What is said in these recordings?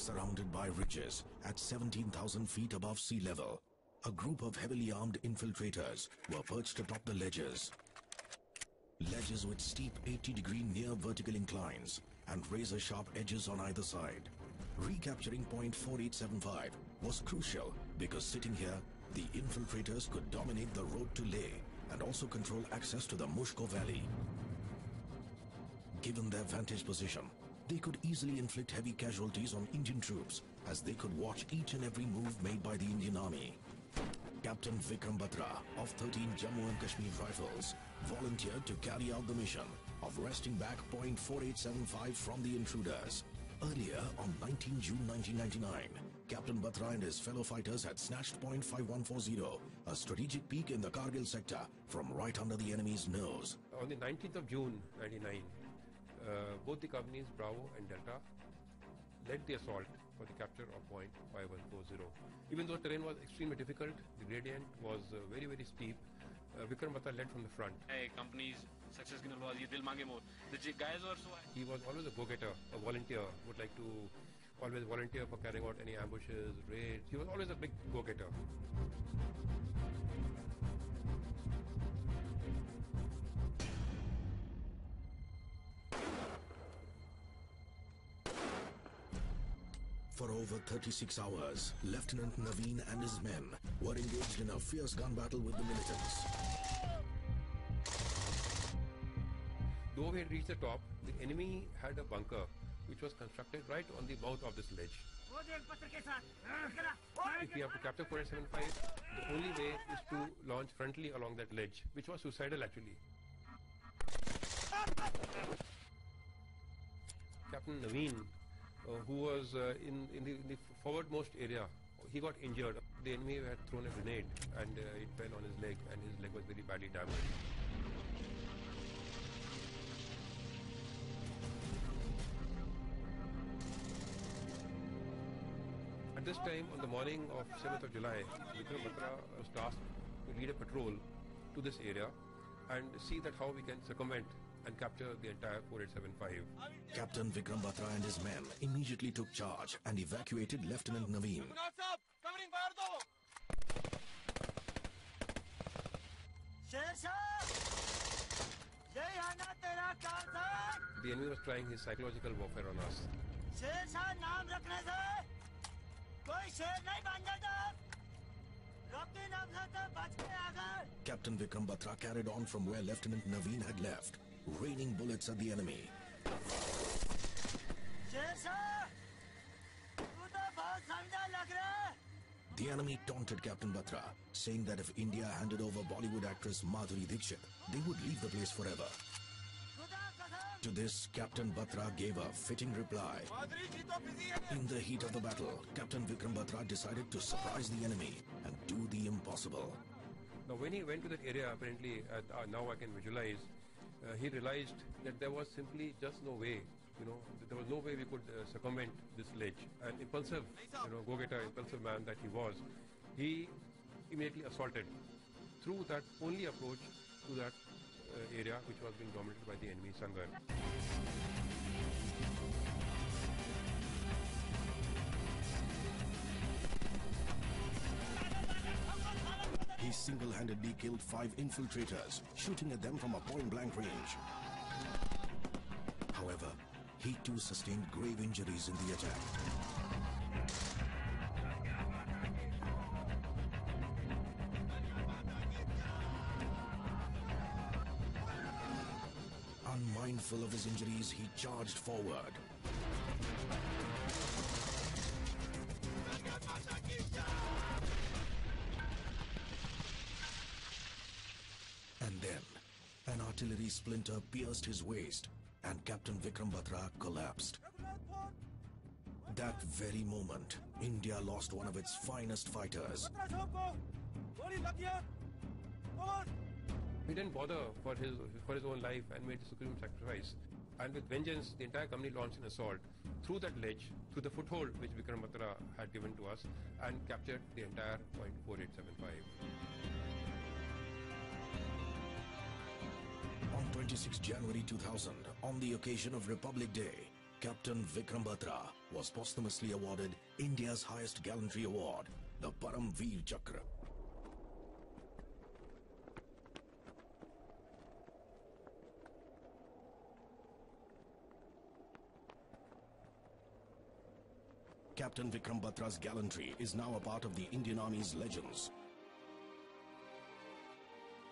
Surrounded by ridges at 17,000 feet above sea level, a group of heavily armed infiltrators were perched atop the ledges. Ledges with steep 80-degree near vertical inclines and razor-sharp edges on either side. Recapturing point 4875 was crucial because sitting here, the infiltrators could dominate the road to Leh and also control access to the Mushko Valley. Given their vantage position, they could easily inflict heavy casualties on Indian troops as they could watch each and every move made by the Indian Army. Captain Vikram Batra of 13 Jammu and Kashmir Rifles volunteered to carry out the mission of wresting back point 4875 from the intruders. Earlier, on 19 June 1999, Captain Batra and his fellow fighters had snatched point 5140, a strategic peak in the Kargil sector, from right under the enemy's nose. On the 19th of June 1999, both the companies Bravo and Delta led the assault for the capture of point 5140. Even though terrain was extremely difficult, the gradient was very, very steep. Vikram Batra led from the front. Company's success ki nalwazi dil mange more. The guys were so. He was always a go-getter, a volunteer. Would like to always volunteer for carrying out any ambushes, raids. He was always a big go-getter. For over 36 hours, Lieutenant Naveen and his men were engaged in a fierce gun battle with the militants. Though we had reached the top, the enemy had a bunker which was constructed right on the mouth of this ledge. If we have to capture 4875, the only way is to launch frontally along that ledge, which was suicidal actually. Captain Naveen, who was in the forwardmost area, he got injured. The enemy had thrown a grenade and it fell on his leg, and his leg was very badly damaged. At this time, on the morning of 7th of July, Vikram Batra was tasked to lead a patrol to this area and see that how we can circumvent and capture the entire 4875. Captain Vikram Batra and his men immediately took charge and evacuated Lieutenant Naveen. The enemy was trying his psychological warfare on us. Captain Vikram Batra carried on from where Lieutenant Naveen had left, raining bullets at the enemy. The enemy taunted Captain Batra, saying that if India handed over Bollywood actress Madhuri Dixit, they would leave the place forever. To this, Captain Batra gave a fitting reply. In the heat of the battle, Captain Vikram Batra decided to surprise the enemy and do the impossible. Now when he went to that area, apparently, now I can visualize, he realized that there was simply just no way, there was no way we could circumvent this ledge. An impulsive, go-getter, impulsive man that he was, he immediately assaulted through that only approach to that area which was being dominated by the enemy Sangar. He single-handedly killed 5 infiltrators, shooting at them from a point-blank range. However, he too sustained grave injuries in the attack. Unmindful of his injuries, he charged forward. And then, an artillery splinter pierced his waist, and Captain Vikram Batra collapsed. That very moment, India lost one of its finest fighters. He didn't bother for his own life and made the supreme sacrifice. And with vengeance, the entire company launched an assault through that ledge, through the foothold which Vikram Batra had given to us, and captured the entire point 4875. On 26 January 2000, on the occasion of Republic Day, Captain Vikram Batra was posthumously awarded India's highest gallantry award, the Param Veer Chakra. Captain Vikram Batra's gallantry is now a part of the Indian Army's legends.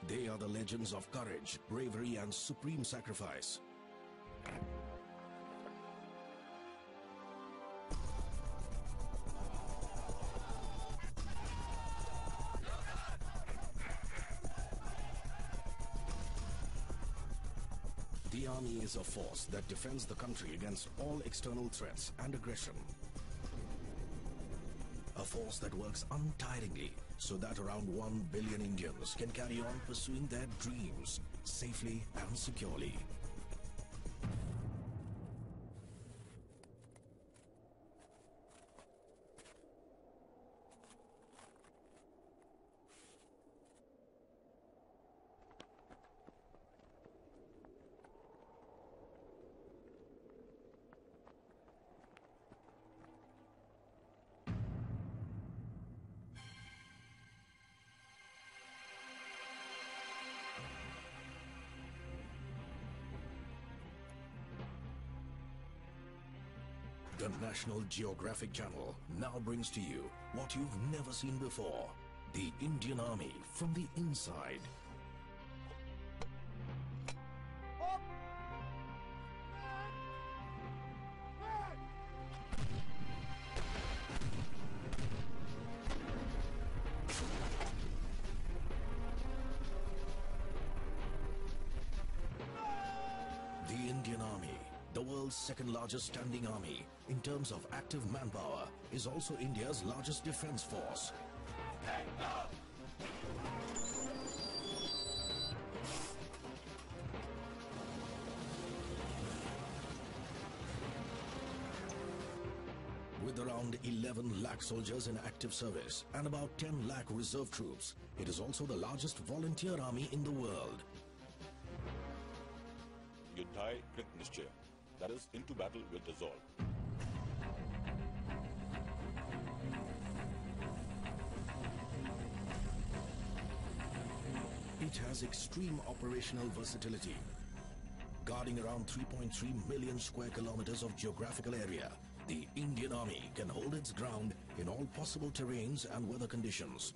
They are the legends of courage, bravery, and supreme sacrifice. The Army is a force that defends the country against all external threats and aggression. A force that works untiringly so that around 1 billion Indians can carry on pursuing their dreams safely and securely. The National Geographic Channel now brings to you what you've never seen before. The Indian Army from the inside. The Indian Army, the world's second largest standing army in terms of active manpower, is also India's largest defense force. With around 11 lakh soldiers in active service and about 10 lakh reserve troops, it is also the largest volunteer army in the world. Yuddhai Krit Nishchaya, that is, into battle with resolve. It has extreme operational versatility. Guarding around 3.3 million square kilometers of geographical area, the Indian Army can hold its ground in all possible terrains and weather conditions,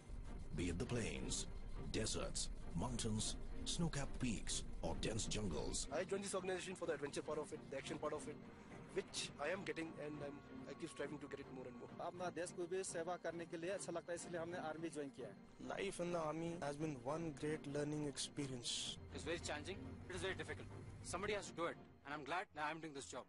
be it the plains, deserts, mountains, snow-capped peaks, or dense jungles. I joined this organization for the adventure part of it, the action part of it, which I am getting, and I keep striving to get it more and more. अपना देश को भी सेवा करने के लिए अच्छा लगता है, इसलिए हमने आर्मी ज्वाइन किया है. Life in the army has been one great learning experience. It's very challenging. It is very difficult. Somebody has to do it, and I'm glad that I'm doing this job.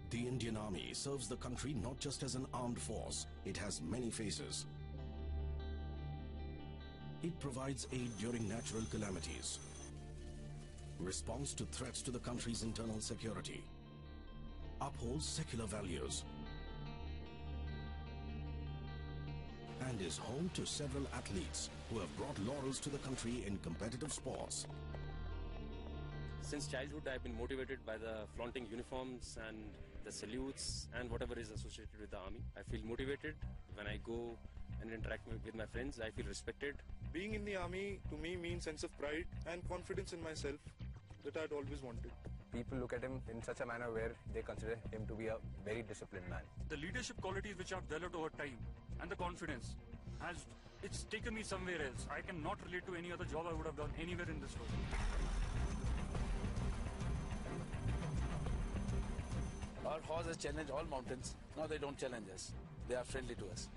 The Indian Army serves the country not just as an armed force, it has many faces. It provides aid during natural calamities, responds to threats to the country's internal security, upholds secular values, and is home to several athletes who have brought laurels to the country in competitive sports. Since childhood, I've been motivated by the flaunting uniforms and the salutes and whatever is associated with the army. I feel motivated when I go and interact with my friends. I feel respected. Being in the army to me means sense of pride and confidence in myself that I'd always wanted. People look at him in such a manner where they consider him to be a very disciplined man. The leadership qualities which I've developed over time and the confidence it's taken me somewhere else. I cannot relate to any other job I would have done anywhere in this world. Our horse has challenged all mountains. Now they don't challenge us. They are friendly to us.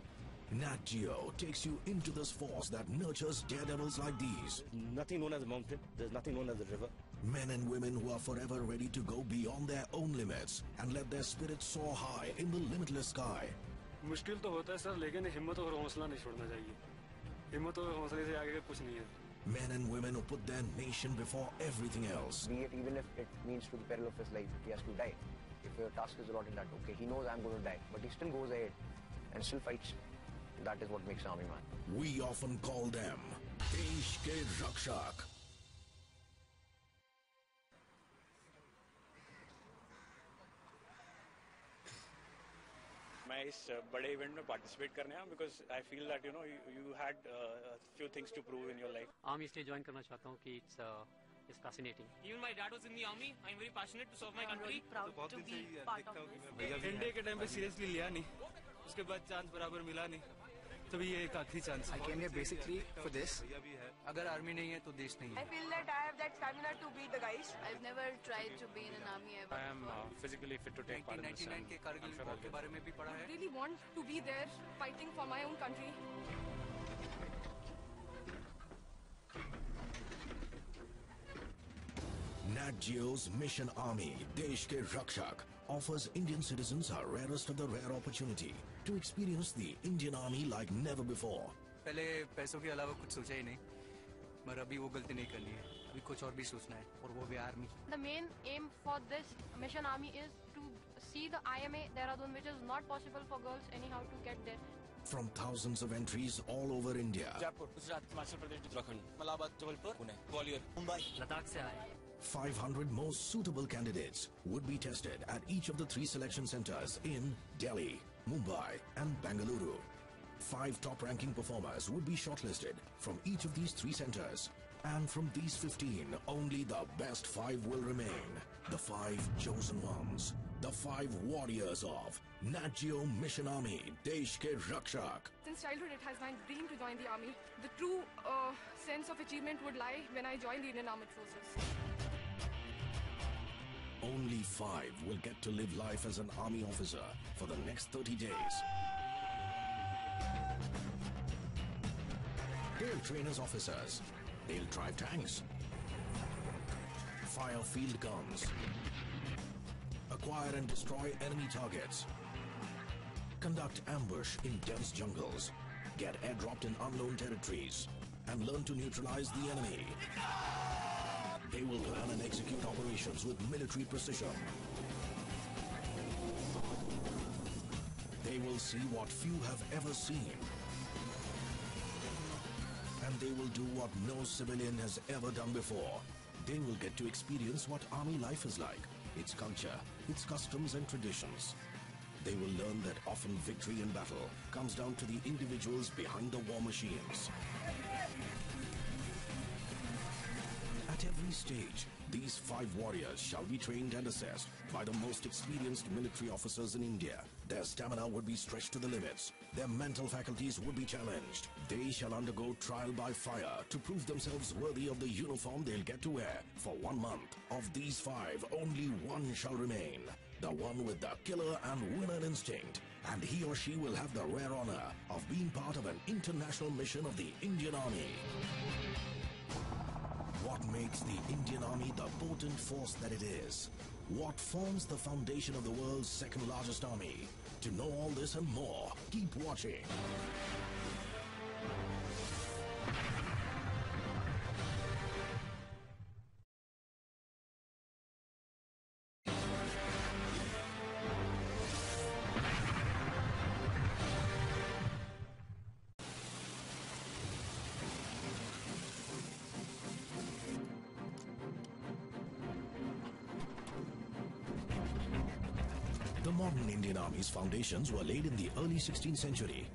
Nat Geo takes you into this force that nurtures daredevils like these. Nothing known as a mountain. There's nothing known as a river. Men and women who are forever ready to go beyond their own limits and let their spirits soar high in the limitless sky. मुश्किल तो होता है sir, लेकिन हिम्मत और हौसला नहीं छोड़ना चाहिए. हिम्मत और हौसले से आगे कुछ नहीं है. Men and women who put their nation before everything else. Be it even if it means to the peril of his life, he has to die. if your task is allotted that, okay, he knows I'm going to die, but he still goes ahead and still fights. That is what makes an army man. We often call them Desh Ke Rakshak. मैं इस बड़े event में participate करने आया because I feel that you know you had few things to prove in your life army इसलिए join करना चाहता हूँ कि it's fascinating. Even my dad was in the army. I'm very passionate to serve my country. Proud to be part of this. India के time पे seriously लिया नहीं, उसके बाद चांस बराबर मिला नहीं, तभी ये एक आखिरी chance. I came here basically for this. अगर आर्मी नहीं है तो देश नहीं है. I feel that I have that stamina to beat the guys. I've never tried to be in an army ever. I am physically fit to take part in this. 1999 के Kargil war के बारे में भी पढ़ा है. I really want to be there fighting for my own country. Nat Geo's Mission Army, Desh Ke Rakshak, offers Indian citizens a rarest of the rare opportunity to experience the Indian Army like never before. पहले पैसों के अलावा कुछ सोचा ही नहीं, मगर अभी वो गलती नहीं करनी है. अभी कुछ और भी सोचना है, और वो भी army. The main aim for this Mission Army is to see the IMA Dehradun, which is not possible for girls anyhow to get there. From thousands of entries all over India, Jaipur, Gujarat, Himachal Pradesh, Uttarakhand, Malabar, Jabalpur, Pune, Gwalior, Mumbai, Ladakh से आए. 500 most suitable candidates would be tested at each of the 3 selection centers in Delhi, Mumbai and Bengaluru. 5 top-ranking performers would be shortlisted from each of these 3 centers. And from these 15, only the best 5 will remain. The 5 chosen ones. The 5 warriors of Nat Geo Mission Army, Desh Ke Rakshak. Since childhood, it has my dream to join the army. The true sense of achievement would lie when I join the Indian Armed Forces. Only 5 will get to live life as an army officer for the next 30 days. They'll train as officers. They'll drive tanks, fire field guns, acquire and destroy enemy targets, conduct ambush in dense jungles, get airdropped in unknown territories, and learn to neutralize the enemy. They will plan and execute operations with military precision. They will see what few have ever seen. And they will do what no civilian has ever done before. They will get to experience what army life is like, its culture, its customs and traditions. They will learn that often victory in battle comes down to the individuals behind the war machines. At every stage, these 5 warriors shall be trained and assessed by the most experienced military officers in India. Their stamina would be stretched to the limits. Their mental faculties would be challenged. They shall undergo trial by fire to prove themselves worthy of the uniform they'll get to wear for 1 month. Of these 5, only one shall remain. The one with the killer and winner instinct. And he or she will have the rare honor of being part of an international mission of the Indian Army. What makes the Indian Army the potent force that it is? What forms the foundation of the world's second largest army? To know all this and more, keep watching. The modern Indian Army's foundations were laid in the early 16th century.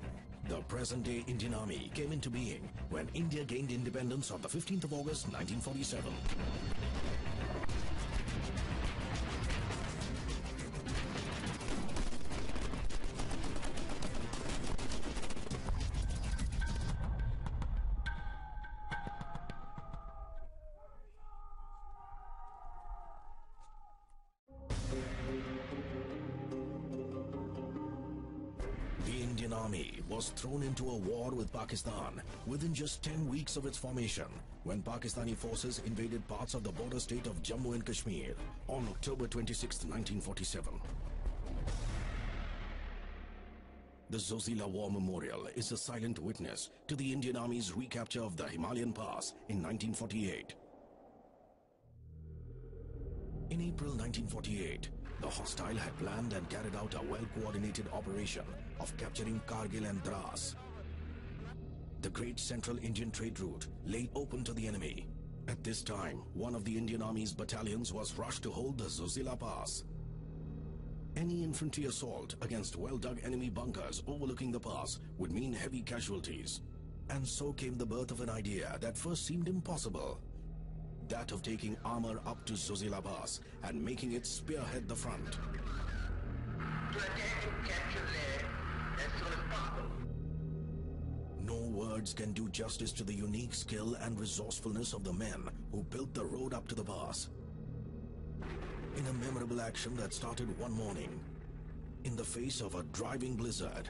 The present-day Indian Army came into being when India gained independence on the 15th of August 1947. Army was thrown into a war with Pakistan within just 10 weeks of its formation when Pakistani forces invaded parts of the border state of Jammu and Kashmir on October 26, 1947. The Zojila War Memorial is a silent witness to the Indian Army's recapture of the Himalayan Pass in 1948. In April 1948, the hostile had planned and carried out a well-coordinated operation of capturing Kargil and Dras. The great central Indian trade route lay open to the enemy. At this time, one of the Indian Army's battalions was rushed to hold the Zozila Pass. Any infantry assault against well-dug enemy bunkers overlooking the pass would mean heavy casualties. And so came the birth of an idea that first seemed impossible. That of taking armor up to Zozila Pass and making it spearhead the front. To attack and capture Leh as soon as possible. No words can do justice to the unique skill and resourcefulness of the men who built the road up to the pass. In a memorable action that started one morning, in the face of a driving blizzard,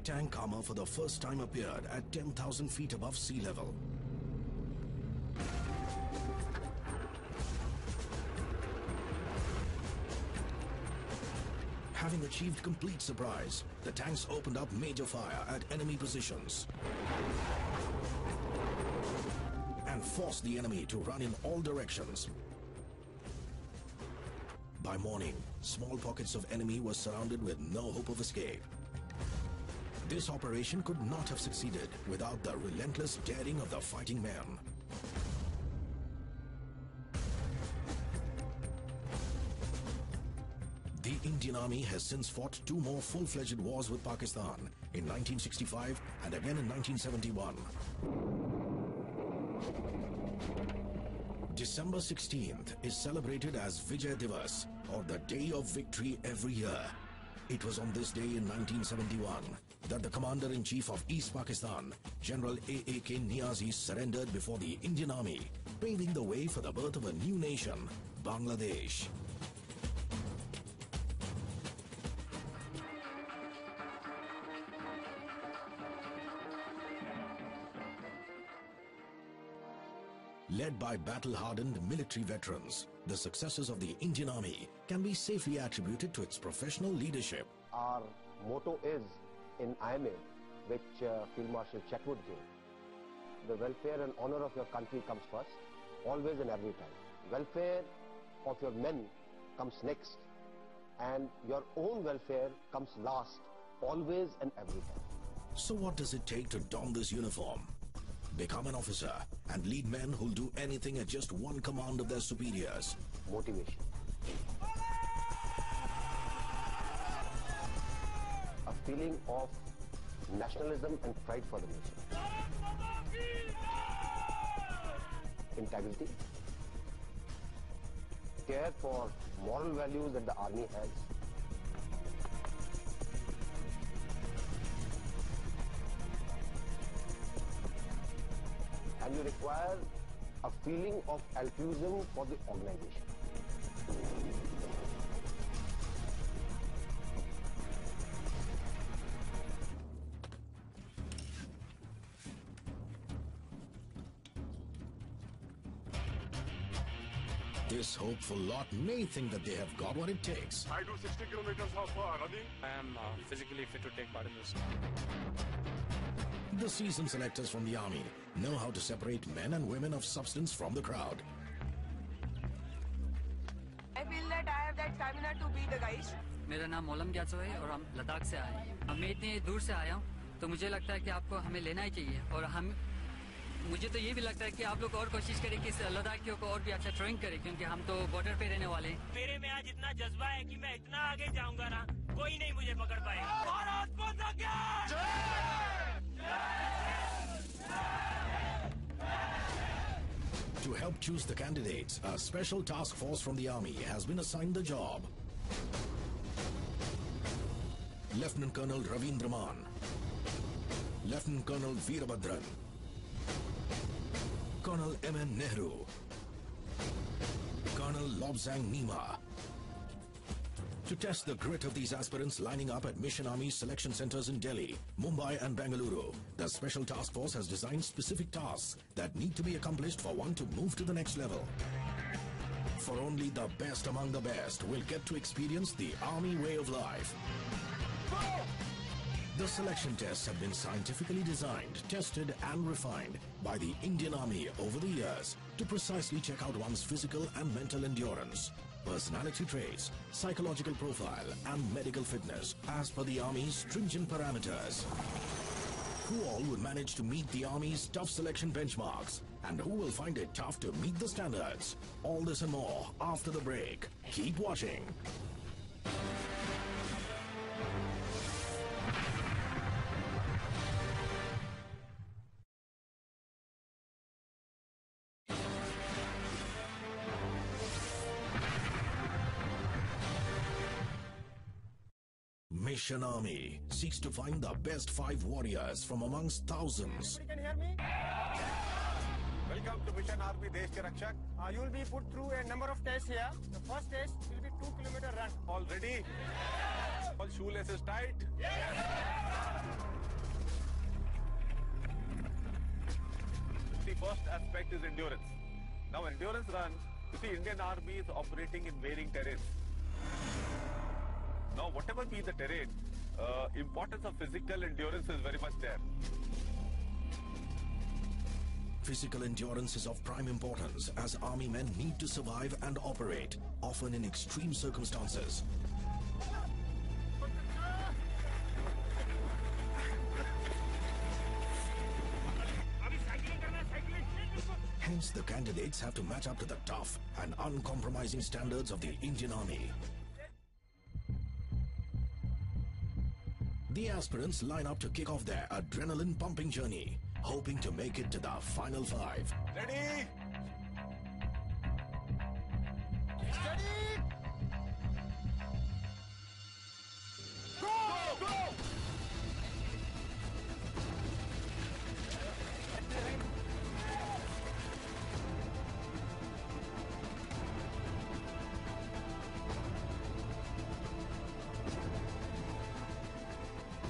tank armor for the first time appeared at 10,000 feet above sea level. Having achieved complete surprise, the tanks opened up major fire at enemy positions and forced the enemy to run in all directions. By morning, small pockets of enemy were surrounded with no hope of escape. This operation could not have succeeded without the relentless daring of the fighting men. The Indian Army has since fought 2 more full-fledged wars with Pakistan in 1965 and again in 1971. December 16th is celebrated as Vijay Divas, or the Day of Victory, every year. It was on this day in 1971 that the Commander-in-Chief of East Pakistan, General A.A.K. Niazi, surrendered before the Indian Army, paving the way for the birth of a new nation, Bangladesh. Led by battle-hardened military veterans, the successes of the Indian Army can be safely attributed to its professional leadership. Our motto is, in IMA, which Field Marshal Chetwood gave, the welfare and honor of your country comes first, always and every time. Welfare of your men comes next, and your own welfare comes last, always and every time. So what does it take to don this uniform? Become an officer and lead men who'll do anything at just one command of their superiors. Motivation. A feeling of nationalism and pride for the nation. Integrity. Care for moral values that the army has. And you require a feeling of altruism for the organization. This hopeful lot may think that they have got what it takes. I do 60 kilometers how far, running? I am physically fit to take part in this. The seasoned selectors from the army know how to separate men and women of substance from the crowd. I feel that I have that stamina to beat the guys. मेरा नाम मोलम ग्याचो है और हम लद्दाख से आए हैं। मैं इतनी दूर से आया हूँ तो मुझे लगता है कि आपको हमें लेना ही चाहिए और मुझे तो ये भी लगता है कि आप लोग और कोशिश करें कि लद्दाखियों को और भी अच्छा ट्रेनिंग करें क्योंकि हम तो बॉर्डर पे रहने वाले हैं। मेरे में आज इतना जज्बा है कि मैं इतना आगे जाऊंगा ना कोई नहीं मुझे पकड़ पाएगा। भारत माता की जय! To help choose the candidates, a special task force from the army has been assigned the job. Lieutenant Colonel Ravindra Man, Lieutenant Colonel Veerabhadran, Colonel M.N. Nehru, Colonel Lobsang Nima. To test the grit of these aspirants lining up at Mission Army selection centers in Delhi, Mumbai and Bengaluru, the special task force has designed specific tasks that need to be accomplished for one to move to the next level. For only the best among the best will get to experience the army way of life. The selection tests have been scientifically designed, tested and refined by the Indian Army over the years to precisely check out one's physical and mental endurance. personality traits, psychological profile, and medical fitness as per the Army's stringent parameters. Who all will manage to meet the Army's tough selection benchmarks, and who will find it tough to meet the standards? All this and more after the break. Keep watching. Mission Army seeks to find the best 5 warriors from amongst thousands. Can you hear me? Welcome to Mission Army Desh Ke Rakshak. You will be put through a number of tests here. The first test will be 2-kilometer run. All ready? All shoelaces tight? The first aspect is endurance. Now endurance run, you see Indian Army is operating in varying terrains. Now whatever be the terrain, importance of physical endurance is very much there. Physical endurance is of prime importance as Army men need to survive and operate, often in extreme circumstances. Hence, the candidates have to match up to the tough and uncompromising standards of the Indian Army. The aspirants line up to kick off their adrenaline-pumping journey, hoping to make it to the final 5. Ready? Steady! Go! Go!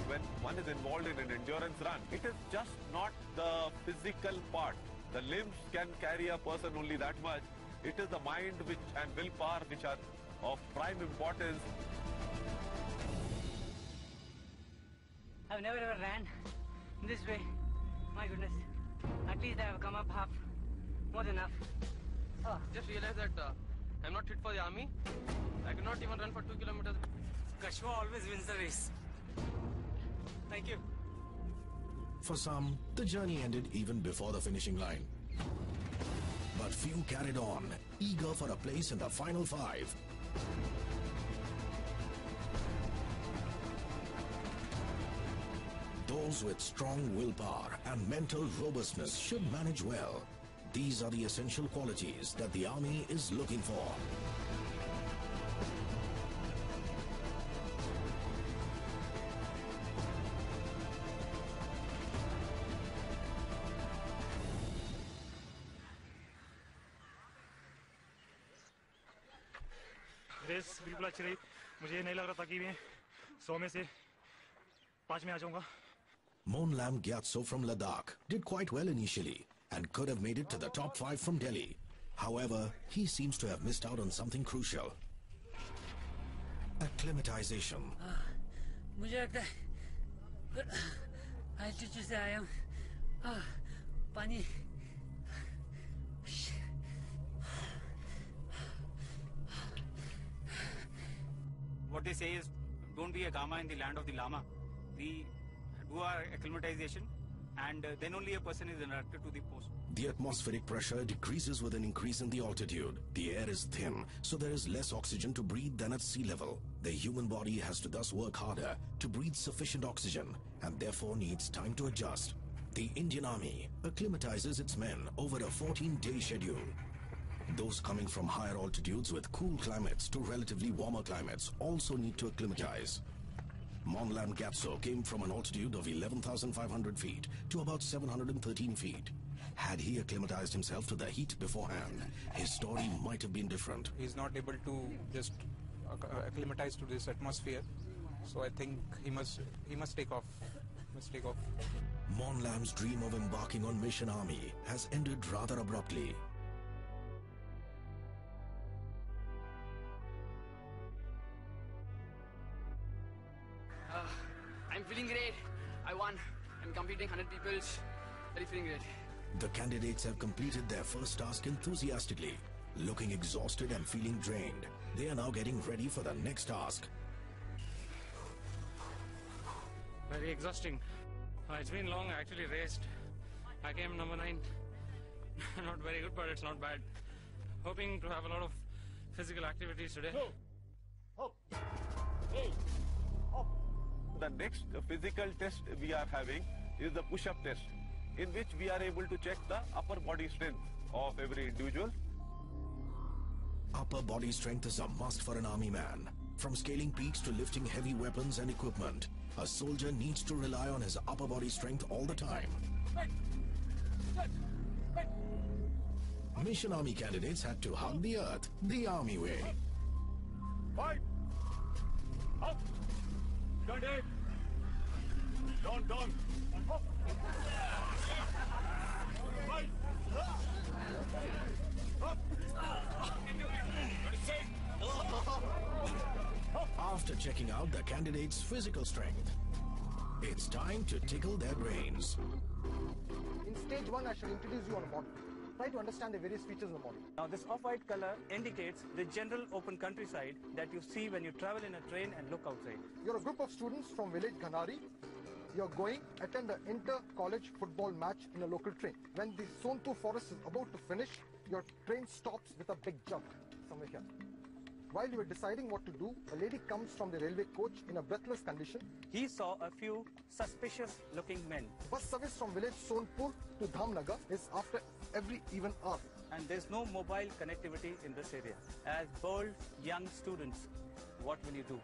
When one is involved in an endurance run, it is just not the physical part. The limbs can carry a person only that much. It is the mind and willpower which are of prime importance. I've never ever ran this way. My goodness. At least I have come up half. More than enough. Just realized that I'm not fit for the army. I cannot even run for 2 kilometers. Kashwa always wins the race. Thank you. For some, the journey ended even before the finishing line. But few carried on, eager for a place in the final 5. Those with strong willpower and mental robustness should manage well. These are the essential qualities that the Army is looking for. Race बिल्कुल अच्छी रही मुझे नहीं लग रहा था कि मैं 100 में से 5 में आ जाऊंगा Monlam Gyatso from Ladakh did quite well initially and could have made it to the top 5 from Delhi. However, he seems to have missed out on something crucial. Acclimatization. मुझे लगता है altitude से आया हूँ पानी What they say is, don't be a Gama in the land of the Lama. We do our acclimatization, and then only a person is inducted to the post. The atmospheric pressure decreases with an increase in the altitude. The air is thin, so there is less oxygen to breathe than at sea level. The human body has to thus work harder to breathe sufficient oxygen, and therefore needs time to adjust. The Indian Army acclimatizes its men over a 14-day schedule. Those coming from higher altitudes with cool climates to relatively warmer climates also need to acclimatize. Monlam Gyatso came from an altitude of 11,500 feet to about 713 feet. Had he acclimatized himself to the heat beforehand, his story might have been different. He's not able to just acclimatize to this atmosphere, so I think he must take off. Monlam's dream of embarking on Mission Army has ended rather abruptly. I'm feeling great. I won. I'm competing 100 people. Very feeling great. The candidates have completed their first task enthusiastically, looking exhausted and feeling drained. They are now getting ready for the next task. Very exhausting. It's been long. I actually raced. I came number 9. Not very good, but it's not bad. Hoping to have a lot of physical activities today. The next physical test we are having is the push-up test, in which we are able to check the upper body strength of every individual. Upper body strength is a must for an army man. From scaling peaks to lifting heavy weapons and equipment, a soldier needs to rely on his upper body strength all the time. Mission Army candidates had to hug the earth the army way. Fight! Up! Stand it! Down! Up! Fight! Up! After checking out the candidates' physical strength, it's time to tickle their brains. In stage 1, I shall introduce you on a model. Try to understand the various features of the model. Now this off-white color indicates the general open countryside that you see when you travel in a train and look outside. You're a group of students from village Ghanari. You're going to attend an inter-college football match in a local train. When the Sonpur forest is about to finish, your train stops with a big jump somewhere here. While you were deciding what to do, a lady comes from the railway coach in a breathless condition. He saw a few suspicious-looking men. Bus service from village Sonpur to Dhamnagar is after every even hour. And there's no mobile connectivity in this area. As bold young students, what will you do?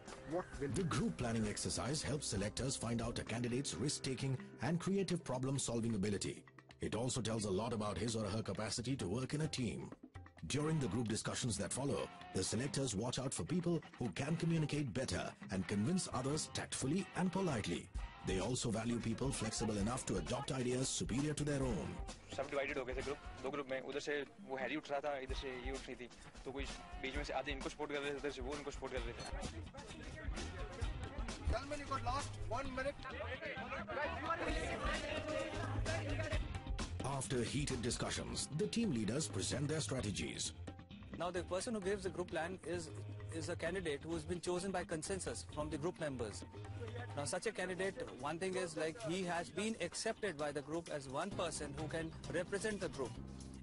The group planning exercise helps selectors find out a candidate's risk-taking and creative problem-solving ability. It also tells a lot about his or her capacity to work in a team. During the group discussions that follow, the selectors watch out for people who can communicate better and convince others tactfully and politely. They also value people flexible enough to adopt ideas superior to their own. सब divided हो गए थे group, 2 group में. उधर से वो Harry उठ रहा था, इधर से ये उठ रही थी. तो कोई बीच में से आधे इनको सपोर्ट कर रहे थे, उधर से वो इनको सपोर्ट कर रहे थे. Gentlemen, you got last 1 minute. After heated discussions, the team leaders present their strategies. Now the person who gives the group plan is a candidate who has been chosen by consensus from the group members. Now such a candidate, one thing is like he has been accepted by the group as one person who can represent the group,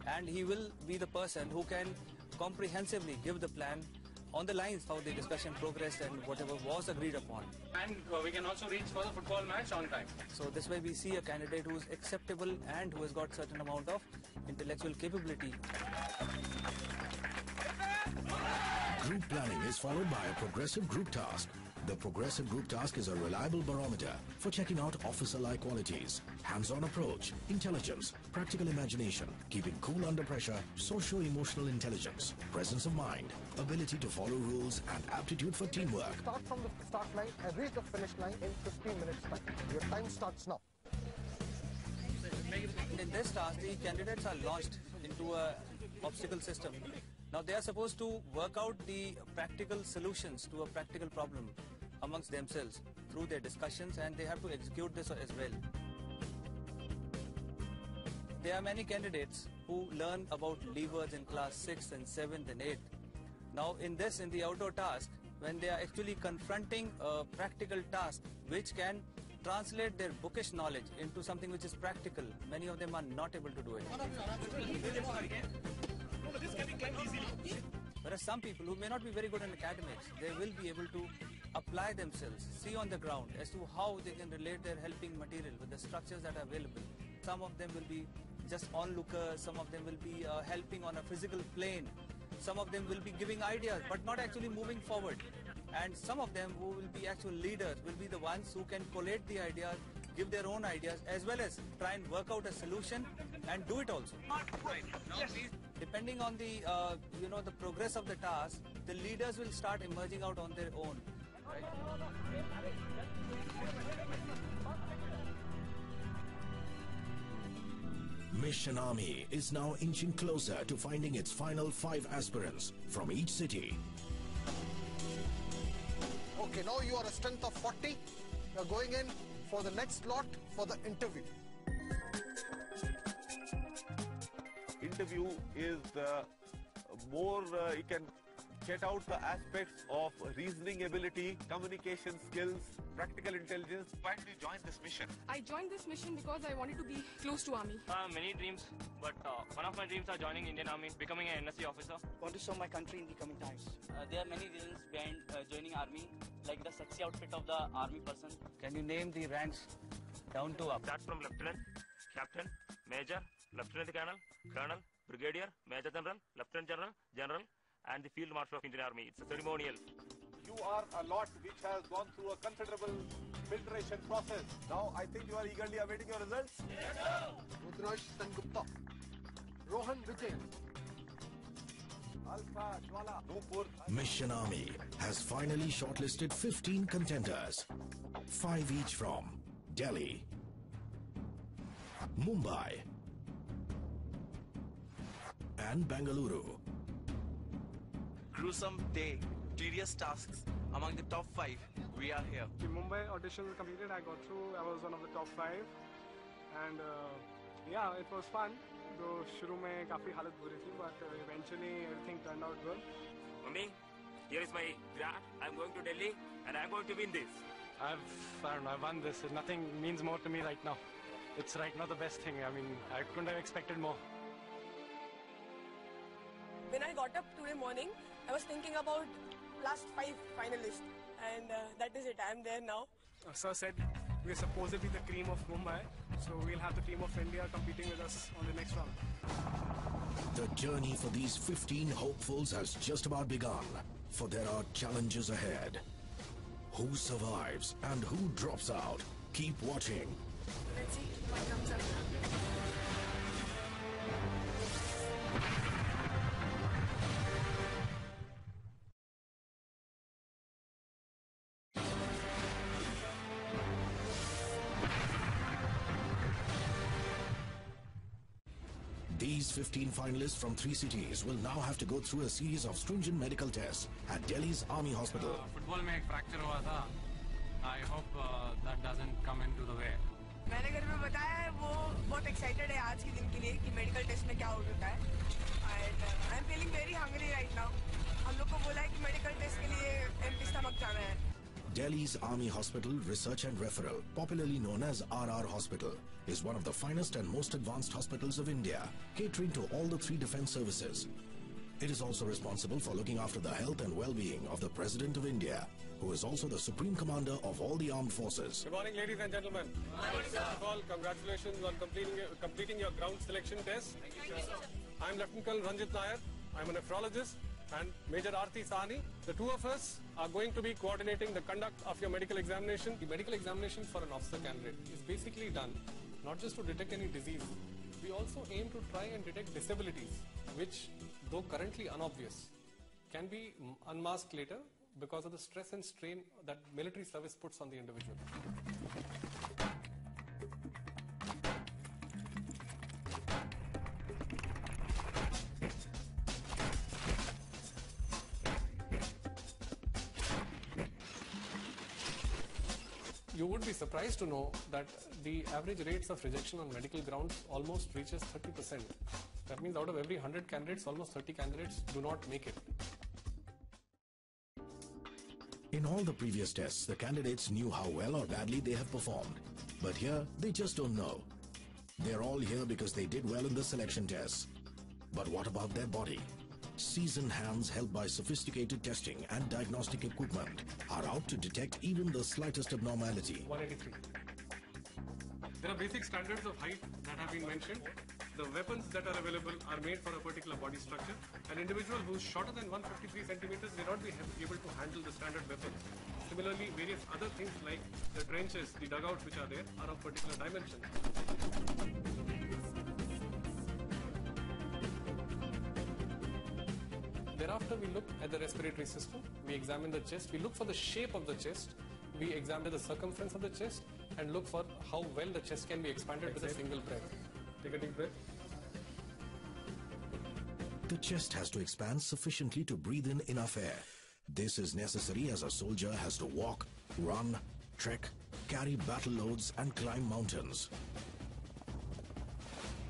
and he will be the person who can comprehensively give the plan on the lines how the discussion progressed and whatever was agreed upon. And we can also reach for the football match on time. So this way we see a candidate who is acceptable and who has got certain amount of intellectual capability. Group planning is followed by a progressive group task. The progressive group task is a reliable barometer for checking out officer-like qualities, hands-on approach, intelligence, practical imagination, keeping cool under pressure, socio-emotional intelligence, presence of mind, ability to follow rules, and aptitude for teamwork. Start from the start line and reach the finish line in 15 minutes time. Your time starts now. In this task, the candidates are launched into a obstacle system. Now they are supposed to work out the practical solutions to a practical problem amongst themselves through their discussions, and they have to execute this as well. There are many candidates who learn about levers in class 6th and 7th and 8th. Now in the outdoor task, when they are actually confronting a practical task which can translate their bookish knowledge into something which is practical, many of them are not able to do it. Whereas some people who may not be very good in academics, they will be able to apply themselves, see on the ground as to how they can relate their helping material with the structures that are available. Some of them will be just onlookers, some of them will be helping on a physical plane, some of them will be giving ideas but not actually moving forward. And some of them who will be actual leaders will be the ones who can collate the ideas, give their own ideas, as well as try and work out a solution and do it also. Right. Now, depending on the the progress of the task, the leaders will start emerging out on their own. Right? Mission Army is now inching closer to finding its final 5 aspirants from each city. Okay, now you are a strength of 40. You're going in for the next lot for the interview. Interview is more, you can Check out the aspects of reasoning ability, communication skills, practical intelligence. Why did you join this mission? I joined this mission because I wanted to be close to Army. Many dreams, but one of my dreams are joining Indian Army, becoming an NSC officer. Want to serve my country in the coming times. There are many reasons behind joining Army, like the sexy outfit of the Army person. Can you name the ranks down to up? Start from Lieutenant, Captain, Major, Lieutenant Colonel, Colonel, Brigadier, Major General, Lieutenant General, General, and the Field Marshal of Indian Army. It's a ceremonial. You are a lot which has gone through a considerable filtration process. Now I think you are eagerly awaiting your results. Yes, sir. Rudraj Sengupta, Rohan Vijay, Alpha Jwala, Nupur. Mission Army has finally shortlisted 15 contenders, 5 each from Delhi, Mumbai, and Bengaluru. Gruesome day, tedious tasks. Among the top 5, we are here. The Mumbai audition was completed. I got through. I was one of the top 5, and yeah, it was fun. Though शुरू में काफी हालत बुरी थी, but eventually everything turned out good. Mummy, here is my grant. I'm going to Delhi, and I'm going to win this. I don't know. I won this. Nothing means more to me right now. It's right now the best thing. I mean, I couldn't have expected more. When I got up today morning, I was thinking about last 5 finalists, and that is it. I'm there now. Sir said we're supposedly the cream of Mumbai, so we'll have the team of India competing with us on the next round. The journey for these 15 hopefuls has just about begun, for there are challenges ahead. Who survives and who drops out? Keep watching. Let's see what comes up. These 15 finalists from 3 cities will now have to go through a series of stringent medical tests at Delhi's Army Hospital. Football में एक fracture हुआ था. I hope that doesn't come into the way. मैंने घर में बताया है वो बहुत excited है आज के दिन के लिए कि medical test में क्या होता है. And I'm feeling very hungry right now. हम लोग को बोला है कि medical test के लिए empty stomach जाना है. Delhi's Army Hospital Research and Referral, popularly known as RR Hospital, is one of the finest and most advanced hospitals of India, catering to all the 3 defense services. It is also responsible for looking after the health and well-being of the President of India, who is also the Supreme Commander of all the armed forces. Good morning, ladies and gentlemen. First of all, congratulations on completing your ground selection test. I'm Lieutenant Colonel Ranjit Nair. I'm a nephrologist. And Major Arti Sahni. The 2 of us are going to be coordinating the conduct of your medical examination. The medical examination for an officer candidate is basically done not just to detect any disease. We also aim to try and detect disabilities, which, though currently unobvious, can be unmasked later because of the stress and strain that military service puts on the individual. You would be surprised to know that the average rates of rejection on medical grounds almost reaches 30%. That means out of every 100 candidates, almost 30 candidates do not make it. In all the previous tests, the candidates knew how well or badly they have performed. But here, they just don't know. They're all here because they did well in the selection tests. But what about their body? Seasoned hands helped by sophisticated testing and diagnostic equipment are out to detect even the slightest abnormality. 183. There are basic standards of height that have been mentioned. The weapons that are available are made for a particular body structure. An individual who is shorter than 153 centimeters may not be able to handle the standard weapons. Similarly, various other things like the trenches, the dugouts which are there, are of particular dimensions. Thereafter, we look at the respiratory system, we examine the chest, we look for the shape of the chest, we examine the circumference of the chest, and look for how well the chest can be expanded with a single breath. Take a deep breath. The chest has to expand sufficiently to breathe in enough air. This is necessary as a soldier has to walk, run, trek, carry battle loads, and climb mountains.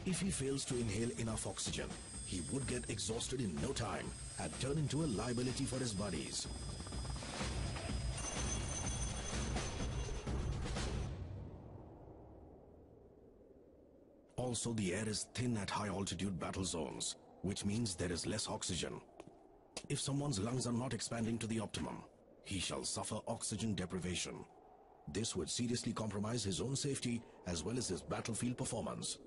If he fails to inhale enough oxygen, he would get exhausted in no time and turn into a liability for his buddies. Also, the air is thin at high altitude battle zones, which means there is less oxygen. If someone's lungs are not expanding to the optimum, he shall suffer oxygen deprivation. This would seriously compromise his own safety as well as his battlefield performance.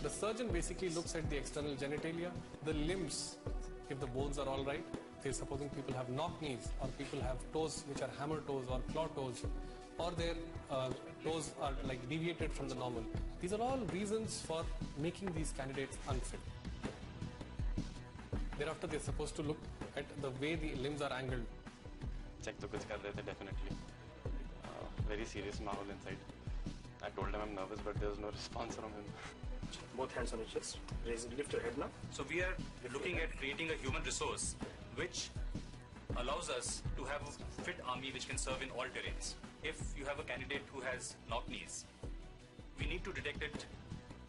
The surgeon basically looks at the external genitalia, the limbs, if the bones are all right. Say supposing people have knock knees, or people have toes which are hammer toes or claw toes, or their toes are like deviated from the normal. These are all reasons for making these candidates unfit. Thereafter, they're supposed to look at the way the limbs are angled. Check to kuch kar rahe the, definitely. Very serious mahol inside. I told him I'm nervous, but there's no response from him. Both hands on your chest. Lift your head now. So we are looking at creating a human resource which allows us to have a fit army which can serve in all terrains. If you have a candidate who has knock knees, we need to detect it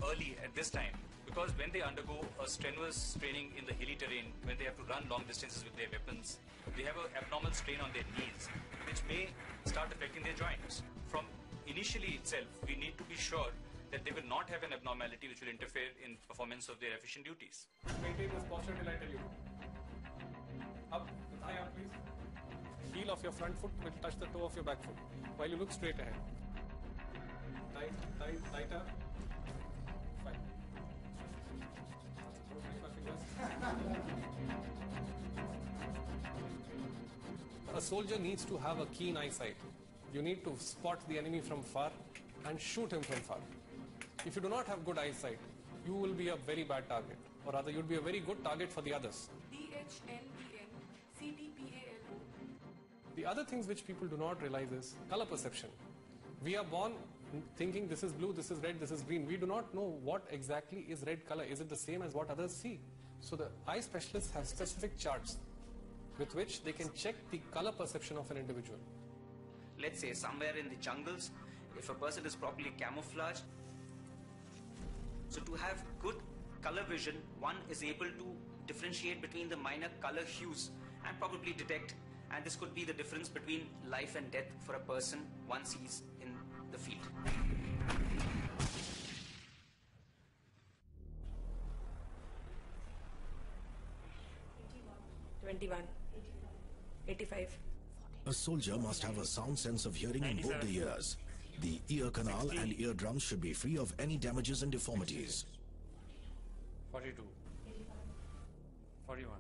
early at this time, because when they undergo a strenuous training in the hilly terrain, when they have to run long distances with their weapons, they have an abnormal strain on their knees, which may start affecting their joints. From initially itself, we need to be sure that they will not have an abnormality which will interfere in performance of their efficient duties. Maintain this posture till I tell you. Up, with eye up please. Heel of your front foot will touch the toe of your back foot while you look straight ahead. Tight, tight, tighter. Fine. A soldier needs to have a keen eyesight. You need to spot the enemy from far and shoot him from far. If you do not have good eyesight, you will be a very bad target, or rather you'll be a very good target for the others. DHNEN-CTPALO. The other things which people do not realize is color perception. We are born thinking this is blue, this is red, this is green. We do not know what exactly is red color. Is it the same as what others see? So the eye specialists have specific charts with which they can check the color perception of an individual. Let's say somewhere in the jungles, if a person is properly camouflaged, so to have good color vision, one is able to differentiate between the minor color hues and probably detect, and this could be the difference between life and death for a person once he's in the field. 21, 85. A soldier must have a sound sense of hearing in both the ears. The ear canal and eardrums should be free of any damages and deformities. 42. 41.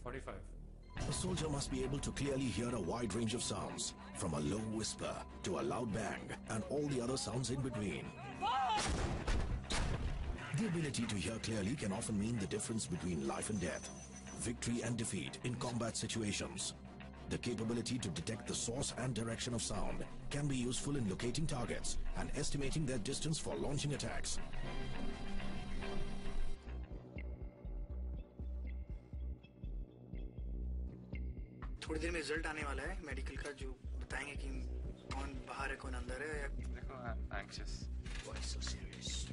45. A soldier must be able to clearly hear a wide range of sounds, from a low whisper to a loud bang and all the other sounds in between. The ability to hear clearly can often mean the difference between life and death, victory and defeat in combat situations. The capability to detect the source and direction of sound can be useful in locating targets and estimating their distance for launching attacks. थोड़ी देर में result आने वाला है medical का, जो बताएंगे कि कौन बाहर है कौन अंदर है. देखो, I'm anxious. Why so serious?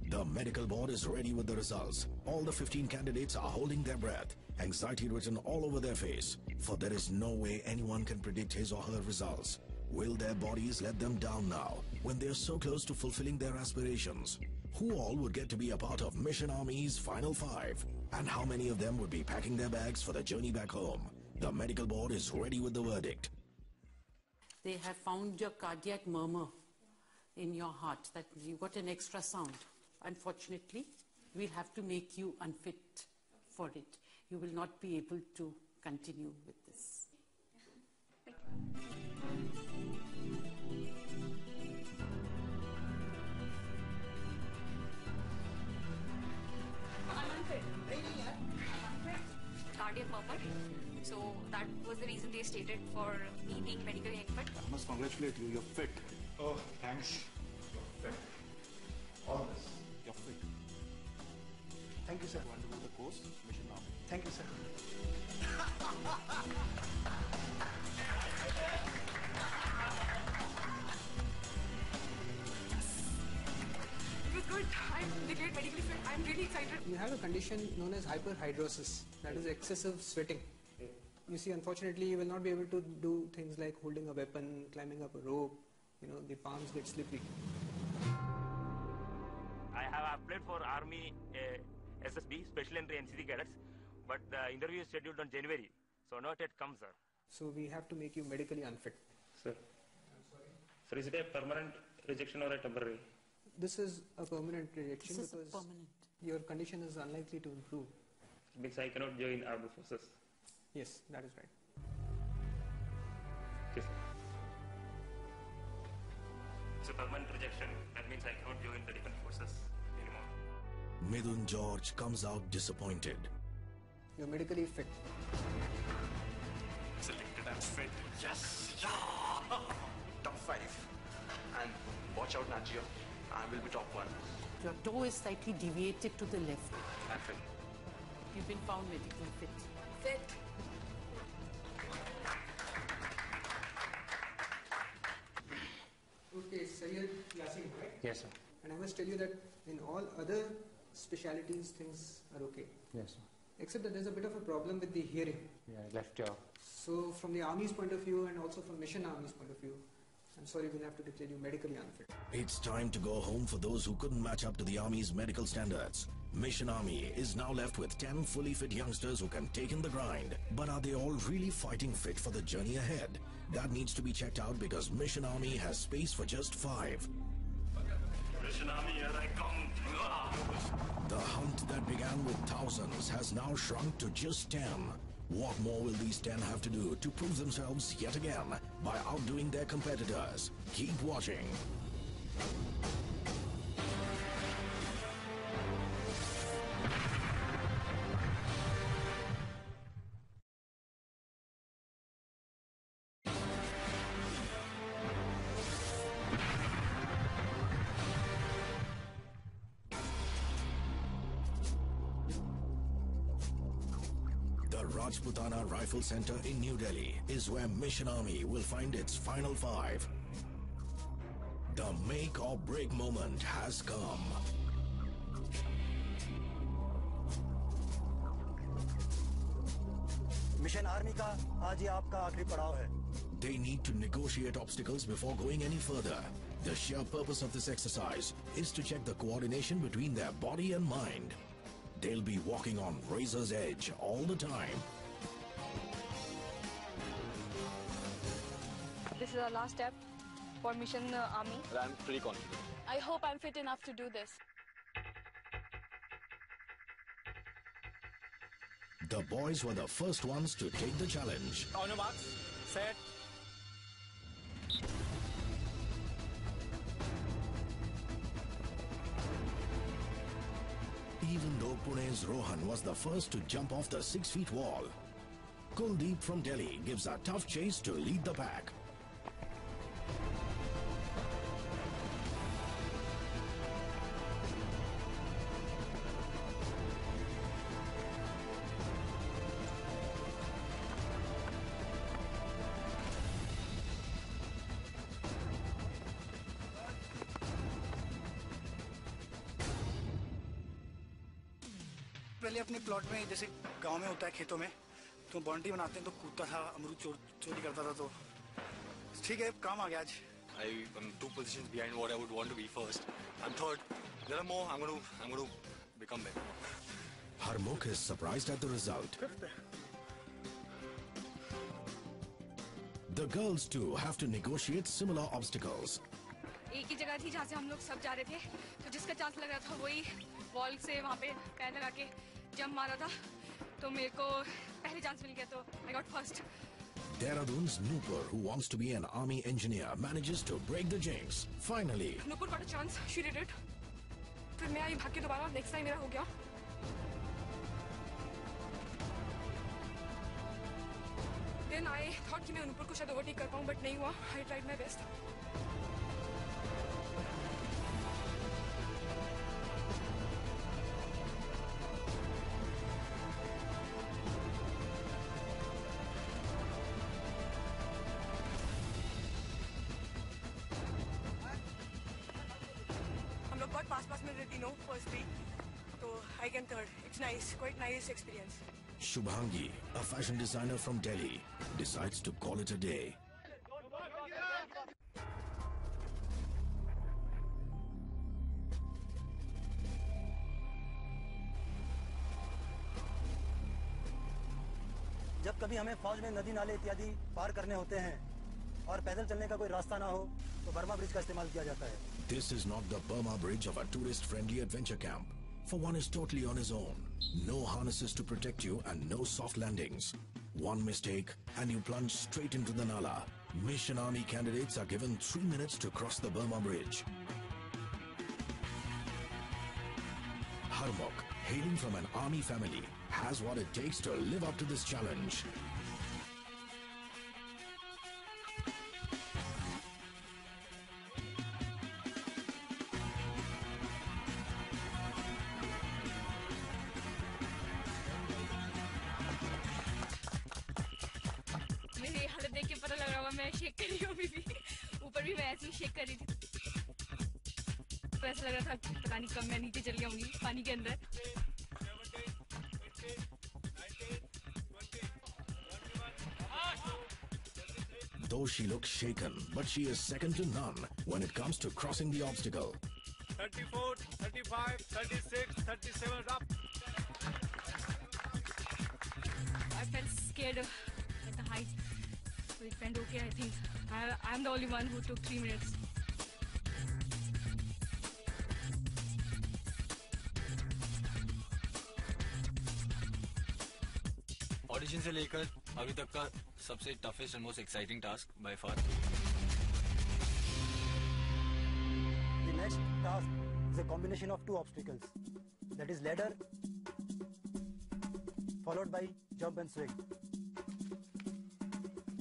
The medical board is ready with the results. All the 15 candidates are holding their breath, anxiety written all over their face, for there is no way anyone can predict his or her results. Will their bodies let them down now, when they are so close to fulfilling their aspirations? Who all would get to be a part of Mission Army's Final Five? And how many of them would be packing their bags for the journey back home? The medical board is ready with the verdict. They have found your cardiac murmur in your heart, that you got an extra sound. Unfortunately, we'll have to make you unfit for it. You will not be able to continue with this. Cardiac murmur. So that was the reason they stated for me being medically unfit. I must congratulate you. You're fit. Oh, thanks. You're fit. All this. You're fit. Thank you, sir. Want to do the course? Mission Army. Thank you, sir. condition known as hyperhidrosis, that is excessive sweating. You see, unfortunately, you will not be able to do things like holding a weapon, climbing up a rope. You know, the palms get slippery. I have applied for Army SSB, Special Entry NCC Cadets, but the interview is scheduled on January, so not yet come, sir. So we have to make you medically unfit. Sir. Sir, is it a permanent rejection or a temporary? This is a permanent rejection This is because permanent. your condition is unlikely to improve. It means I cannot join armed forces. Yes, that is right. Okay, sir. It's a permanent rejection. That means I cannot join the defense forces anymore. Midun George comes out disappointed. You're medically fit. Selected and fit. Yes! Yeah! Top 5. And watch out, Najio. I will be top 1. Your toe is slightly deviated to the left. I'm fit. You've been found medically fit. Fit. Okay, Sayyid Yasin, right? Yes, sir. And I must tell you that in all other specialities, things are okay. Yes, sir. Except that there's a bit of a problem with the hearing. Yeah, left jaw. So from the Army's point of view and also from Mission Army's point of view, I'm sorry we'll have to declare you medically unfit. It's time to go home for those who couldn't match up to the Army's medical standards. Mission Army is now left with 10 fully fit youngsters who can take in the grind. But are they all really fighting fit for the journey ahead? That needs to be checked out because Mission Army has space for just 5. Mission Army, here I come. The hunt that began with thousands has now shrunk to just 10. What more will these 10 have to do to prove themselves yet again by outdoing their competitors? Keep watching. Rajputana Rifle Center in New Delhi is where Mission Army will find its final 5. The make or break moment has come. Mission army का आज ये आपका आखिरी पड़ाव है. They need to negotiate obstacles before going any further. The sheer purpose of this exercise is to check the coordination between their body and mind. They'll be walking on razor's edge all the time. This is our last step for Mission Army. I'm pretty confident. I hope I'm fit enough to do this. The boys were the first ones to take the challenge. On your marks, set. Even though Pune's Rohan was the first to jump off the 6-feet wall, Kuldeep from Delhi gives a tough chase to lead the pack. पहले अपने plot में जैसे गांव में होता है खेतों में तो बाउंड्री बनाते हैं तो कूदता था अमरूद चोरी करता था तो ठीक है काम आ गया आज. I'm 2 positions behind what I would want to be first. I'm third. There are more. I'm going to become better. Harmukh is surprised at the result. The girls too have to negotiate similar obstacles. एक ही जगह थी जहाँ से हम लोग सब जा रहे थे तो जिसका चांस लग रहा था वही वॉल से वहाँ पे पैर लगा के जंप मारा था तो मेरे को पहले चांस मिल गया तो I got first. Dehradun's Nupur, who wants to be an army engineer, manages to break the jinx. Finally, Nupur got a chance. She did it. फिर मैं आई भाग के दोबारा नेक्स्ट टाइम मेरा हो गया. Then I thought कि मैं नूपुर को शायद ओवरटेक कर पाऊँ but नहीं हुआ. I tried my best. हम लोग बहुत पास में थे तीनों फर्स्ट वीक तो I came third. It's nice, quite nice experience. Shubhangi, a fashion designer from Delhi, decides to call it a day. जब कभी हमें फौज में नदी नाले इत्यादि पार करने होते हैं और पैदल चलने का कोई रास्ता ना हो तो बर्मा ब्रिज का इस्तेमाल किया जाता है. This is not the Burma Bridge of a tourist-friendly adventure camp. For one is totally on his own. No harnesses to protect you and no soft landings. One mistake and you plunge straight into the Nala. Mission Army candidates are given 3 minutes to cross the Burma Bridge. Harmok, hailing from an army family, has what it takes to live up to this challenge. मेरी हालत देख के पता लग रहा होगा मैं shake कर रही हूँ अभी भी. ऊपर भी मैं ऐसे ही शेक कर रही थी. ऐसा लग रहा था कि पता नहीं कब मैं नीचे चली जाऊंगी पानी के अंदर. Though she looks shaken, but she is second to none when it comes to crossing the obstacle. 34, 35, 36, 37, up. I felt scared at the height. But it went okay, I think. I'm the only one who took 3 minutes. Audition से लेकर अभी तक का सबसे toughest and most exciting task by far. The next task is a combination of two obstacles. That is ladder followed by jump and swing.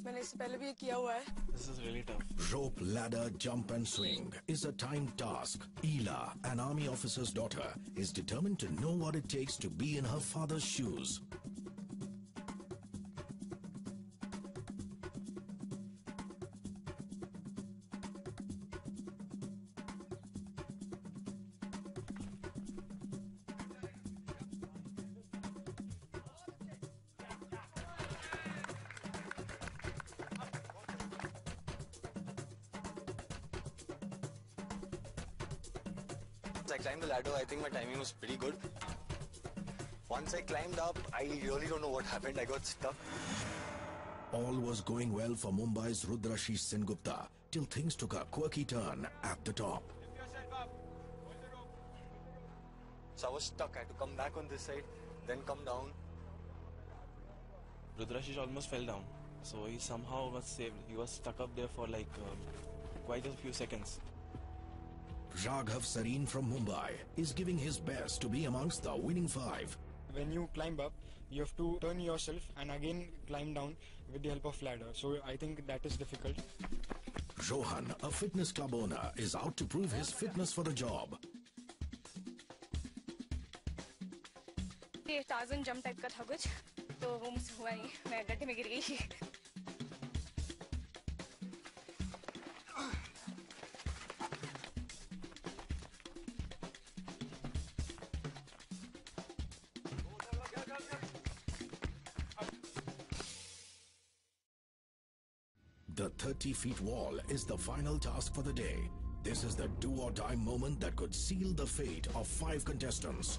मैंने इससे पहले भी ये किया हुआ है. This is really tough. Rope, ladder, jump and swing is a timed task. Ela, an army officer's daughter, is determined to know what it takes to be in her father's shoes. I climbed the ladder, I think my timing was pretty good. Once I climbed up, I really don't know what happened. I got stuck. All was going well for Mumbai's Rudrashish Sengupta till things took a quirky turn at the top. So I was stuck. I had to come back on this side, then come down. Rudrashish almost fell down. So he somehow was saved. He was stuck up there for like quite a few seconds. Raghav Sareen from Mumbai is giving his best to be amongst the winning 5. When you climb up, you have to turn yourself and again climb down with the help of ladder. So I think that is difficult. Rohan, a fitness club owner, is out to prove his fitness for the job. ये Tarzan jump type का था कुछ, तो वो मुझसे हुआ नहीं. मैं गड्ढे में गिर गई. The 30-feet wall is the final task for the day. This is the do-or-die moment that could seal the fate of 5 contestants.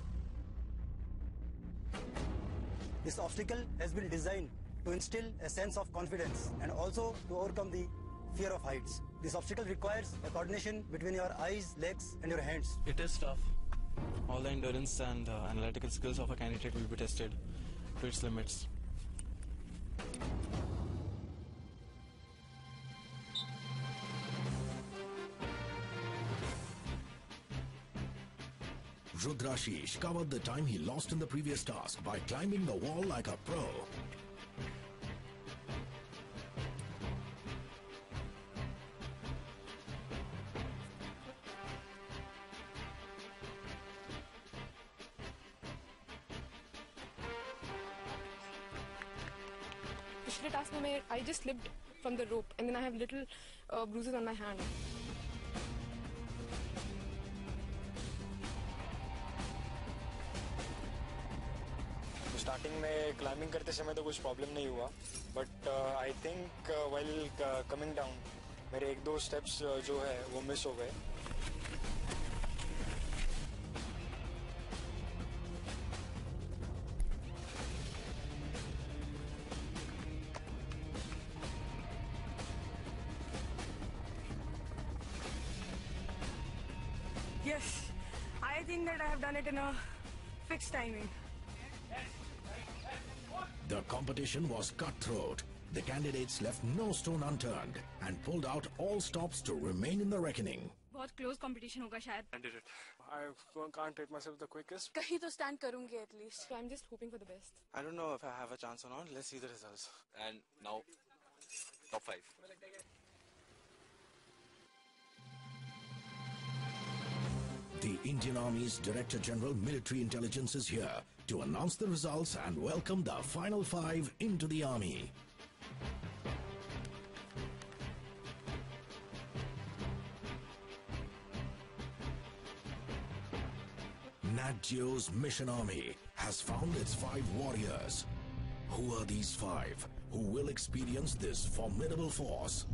This obstacle has been designed to instill a sense of confidence and also to overcome the fear of heights. This obstacle requires a coordination between your eyes, legs and your hands. It is tough. All the endurance and analytical skills of a candidate will be tested to its limits. Rudrashish covered the time he lost in the previous task by climbing the wall like a pro. पिछले task में I just slipped from the rope and then I have little bruises on my hand. Starting में climbing करते समय तो कुछ problem नहीं हुआ, but I think while coming down मेरे 1-2 स्टेप्स जो है वो मिस हो गए. Yes, I think that I have done it in a fixed timing. The competition was cutthroat. The candidates left no stone unturned and pulled out all stops to remain in the reckoning. बहुत close competition होगा शायद. I did it. I can't rate myself the quickest. कहीं तो stand करूँगी at least. So I'm just hoping for the best. I don't know if I have a chance or not. Let's see the results. And now, top 5. The Indian Army's Director General Military Intelligence is here to announce the results and welcome the final 5 into the Army. Nat Geo's Mission Army has found its 5 warriors. Who are these 5 who will experience this formidable force?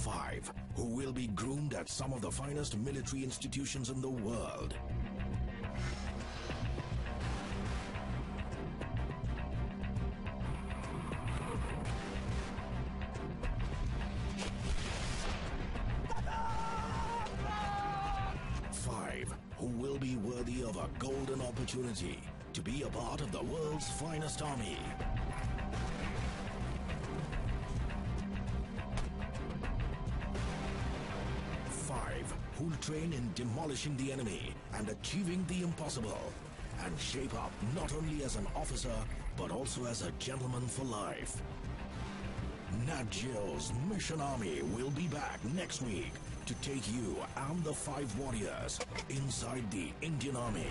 5 who will be groomed at some of the finest military institutions in the world. Who will be worthy of a golden opportunity to be a part of the world's finest army. 5 who'll train in demolishing the enemy and achieving the impossible, and shape up not only as an officer but also as a gentleman for life. Nat Geo's Mission Army will be back next week to take you and the 5 warriors inside the Indian Army.